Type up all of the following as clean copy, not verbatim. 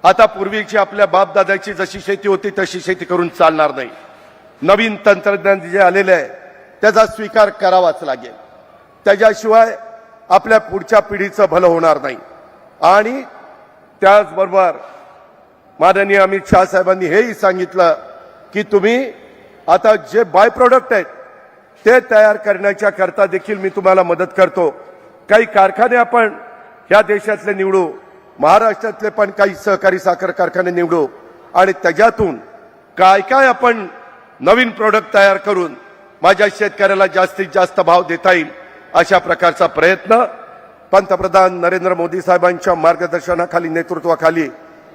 आता पूर्वीची आपल्या बापदादाची जशी शेती होती तशी शेती करून चालणार नाही। नवीन तंत्रज्ञान जे आलेले आहे त्याचा स्वीकार करावाच लागेल, त्याच्याशिवाय आपल्या पुढच्या पिढीचं भलं होणार नाही। आणि त्याचबरोबर माननीय अमित शाह साहेबांनी हेही सांगितलं की तुम्ही आता जे बाय प्रोडक्ट आहेत ते तयार करण्याच्या करता देखील मी तुम्हाला मदत करतो। काही कारखाने आपण या देशातले निवडू, महाराष्ट्रातले पण काही सहकारी साखर कारखाने निवडू आणि त्याच्यातून काय काय आपण नवीन प्रोडक्ट तयार करून माझ्या शेतकऱ्याला जास्तीत जास्त भाव देता येईल अशा प्रकारचा प्रयत्न पंतप्रधान नरेंद्र मोदी साहेबांच्या मार्गदर्शनाखाली, नेतृत्वाखाली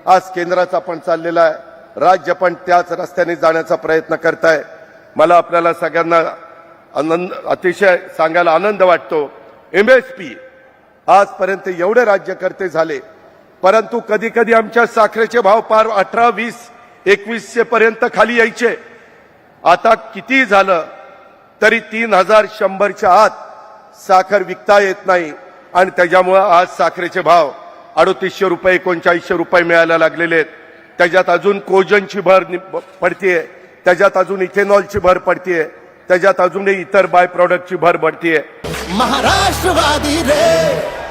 आज केंद्राचा पण चाललेला आहे, राज्य पण त्याच रस्त्याने जाण्याचा प्रयत्न करत आहे। मला आपल्याला सगळ्यांना अतिशय सांगायला आनंद वाटतो, एमएसपी आजपर्यंत एवढे राज्यकर्ते झाले, परंतु कधी कधी आमच्या साखरेचे भाव पार 18, 20, 2100 पर्यंत खाली यायचे। आता किती झालं तरी 3100च्या आत साखर विकता येत नाही आणि त्याच्यामुळे आज साखरेचे भाव 3800 रुपये, 3900 रुपये मिळायला लागलेले आहेत। त्याच्यात अजून कोजनची भर पडतीये, त्याच्यात अजून इथेनॉलची भर पडतीये, त्याच्यात अजूनही इतर बाय प्रोडक्टची भर पडतीये। महाराष्ट्रवादी रे